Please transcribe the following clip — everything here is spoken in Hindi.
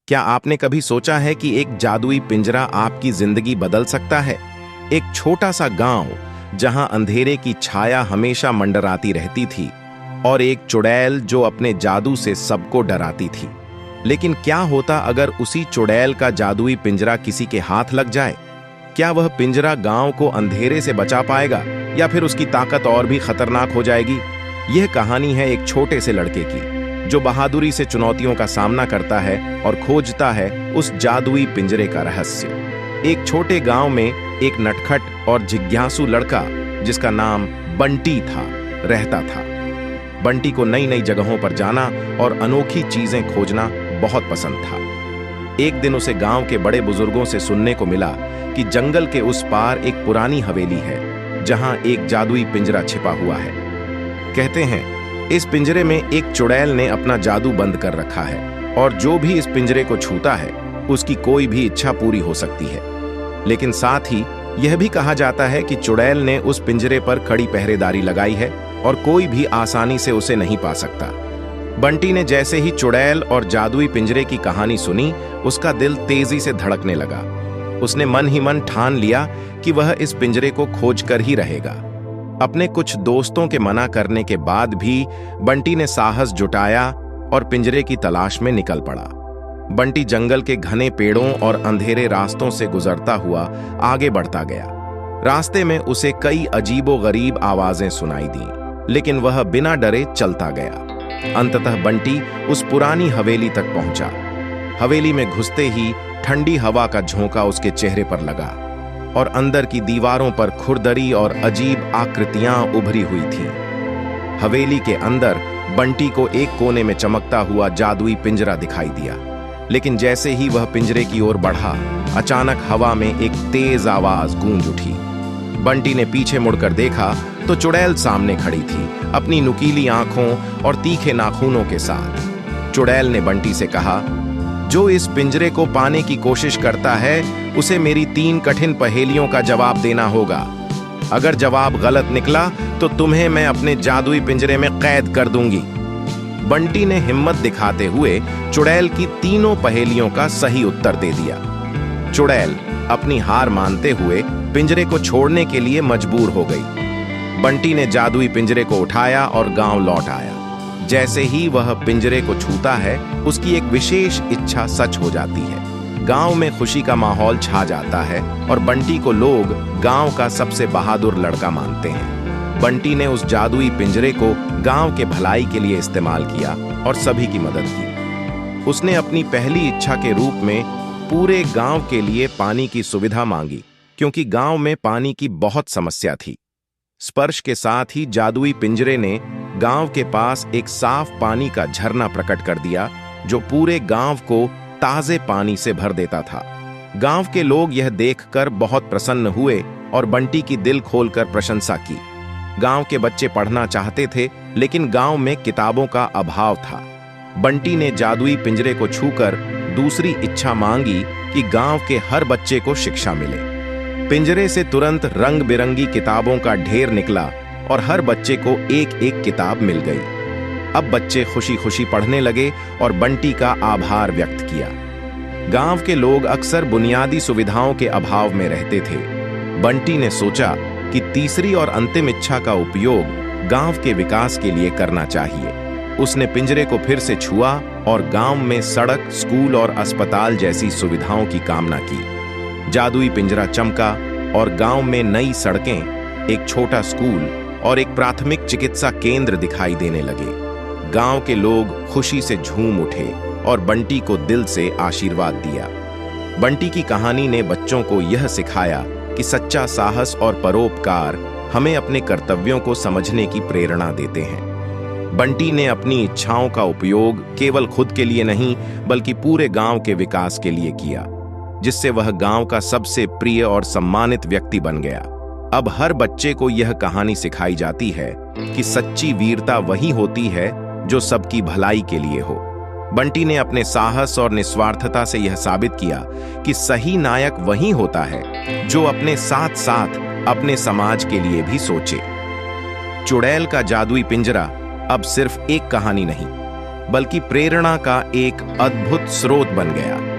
क्या आपने कभी सोचा है कि एक जादुई पिंजरा आपकी जिंदगी बदल सकता है? एक छोटा सा गांव जहां अंधेरे की छाया हमेशा मंडराती रहती थी और एक चुड़ैल जो अपने जादू से सबको डराती थी। लेकिन क्या होता अगर उसी चुड़ैल का जादुई पिंजरा किसी के हाथ लग जाए? क्या वह पिंजरा गांव को अंधेरे से बचा पाएगा या फिर उसकी ताकत और भी खतरनाक हो जाएगी? यह कहानी है एक छोटे से लड़के की जो बहादुरी से चुनौतियों का सामना करता है और खोजता है उस जादुई पिंजरे का रहस्य। एक छोटे गांव में एक नटखट और जिज्ञासु लड़का जिसका नाम बंटी था रहता था। बंटी को नई नई जगहों पर जाना और अनोखी चीजें खोजना बहुत पसंद था। एक दिन उसे गांव के बड़े बुजुर्गों से सुनने को मिला कि जंगल के उस पार एक पुरानी हवेली है जहां एक जादुई पिंजरा छिपा हुआ है। कहते हैं इस पिंजरे में एक चुड़ैल ने अपना जादू बंद कर रखा है और जो भी इस पिंजरे को छूता है उसकी कोई भी इच्छा पूरी हो सकती है। लेकिन साथ ही यह भी कहा जाता है कि चुड़ैल ने उस पिंजरे पर कड़ी पहरेदारी लगाई है और कोई भी आसानी से उसे नहीं पा सकता। बंटी ने जैसे ही चुड़ैल और जादुई पिंजरे की कहानी सुनी, उसका दिल तेजी से धड़कने लगा। उसने मन ही मन ठान लिया कि वह इस पिंजरे को खोज कर ही रहेगा। अपने कुछ दोस्तों के मना करने के बाद भी बंटी ने साहस जुटाया और पिंजरे की तलाश में निकल पड़ा। बंटी जंगल के घने पेड़ों और अंधेरे रास्तों से गुजरता हुआ आगे बढ़ता गया। रास्ते में उसे कई अजीबोगरीब आवाजें सुनाई दी, लेकिन वह बिना डरे चलता गया। अंततः बंटी उस पुरानी हवेली तक पहुंचा। हवेली में घुसते ही ठंडी हवा का झोंका उसके चेहरे पर लगा और अंदर की दीवारों पर खुरदरी और अजीब आकृतियां उभरी हुई थीं। हवेली के अंदर बंटी को एक कोने में चमकता हुआ जादुई पिंजरा दिखाई दिया, लेकिन जैसे ही वह पिंजरे की ओर बढ़ा, अचानक हवा में एक तेज आवाज गूंज उठी। बंटी ने पीछे मुड़कर देखा तो चुड़ैल सामने खड़ी थी, अपनी नुकीली आंखों और तीखे नाखूनों के साथ। चुड़ैल ने बंटी से कहा, जो इस पिंजरे को पाने की कोशिश करता है उसे मेरी 3 कठिन पहेलियों का जवाब देना होगा। अगर जवाब गलत निकला तो तुम्हें मैं अपने जादुई पिंजरे में कैद कर दूंगी। बंटी ने हिम्मत दिखाते हुए चुड़ैल की तीनों पहेलियों का सही उत्तर दे दिया। चुड़ैल अपनी हार मानते हुए पिंजरे को छोड़ने के लिए मजबूर हो गई। बंटी ने जादुई पिंजरे को उठाया और गांव लौट आया। जैसे ही वह पिंजरे को छूता है, उसकी एक विशेष इच्छा सच हो जाती है। गांव में खुशी का माहौल छा जाता है और बंटी को लोग गांव का सबसे बहादुर लड़का मानते हैं। बंटी ने उस जादुई पिंजरे को गांव के भलाई के लिए इस्तेमाल किया और सभी की मदद की। उसने अपनी पहली इच्छा के रूप में पूरे गांव के लिए पानी की सुविधा मांगी, क्योंकि गांव में पानी की बहुत समस्या थी। स्पर्श के साथ ही जादुई पिंजरे ने गांव के पास एक साफ पानी का झरना प्रकट कर दिया, जो पूरे गांव को ताजे पानी से भर देता था। गांव के लोग यह देखकर बहुत प्रसन्न हुए और बंटी की दिल खोलकर प्रशंसा की। गांव के बच्चे पढ़ना चाहते थे, लेकिन गांव में किताबों का अभाव था। बंटी ने जादुई पिंजरे को छूकर दूसरी इच्छा मांगी कि गांव के हर बच्चे को शिक्षा मिले। पिंजरे से तुरंत रंग बिरंगी किताबों का ढेर निकला और हर बच्चे को एक एक किताब मिल गई। अब बच्चे खुशी खुशी पढ़ने लगे और बंटी का आभार व्यक्त किया। गांव के लोग अक्सर बुनियादी सुविधाओं के अभाव में रहते थे। बंटी ने सोचा कि तीसरी और अंतिम इच्छा का उपयोग गांव के विकास के लिए करना चाहिए। उसने पिंजरे को फिर से छुआ और गांव में सड़क, स्कूल और अस्पताल जैसी सुविधाओं की कामना की। जादुई पिंजरा चमका और गांव में नई सड़कें, एक छोटा स्कूल और एक प्राथमिक चिकित्सा केंद्र दिखाई देने लगे। गांव के लोग खुशी से झूम उठे और बंटी को दिल से आशीर्वाद दिया। बंटी की कहानी ने बच्चों को यह सिखाया कि सच्चा साहस और परोपकार हमें अपने कर्तव्यों को समझने की प्रेरणा देते हैं। बंटी ने अपनी इच्छाओं का उपयोग केवल खुद के लिए नहीं, बल्कि पूरे गांव के विकास के लिए किया, जिससे वह गांव का सबसे प्रिय और सम्मानित व्यक्ति बन गया। अब हर बच्चे को यह कहानी सिखाई जाती है कि सच्ची वीरता वही होती है जो सबकी भलाई के लिए हो। बंटी ने अपने साहस और निस्वार्थता से यह साबित किया कि सही नायक वही होता है जो अपने साथ साथ अपने समाज के लिए भी सोचे। चुड़ैल का जादुई पिंजरा अब सिर्फ एक कहानी नहीं, बल्कि प्रेरणा का एक अद्भुत स्रोत बन गया।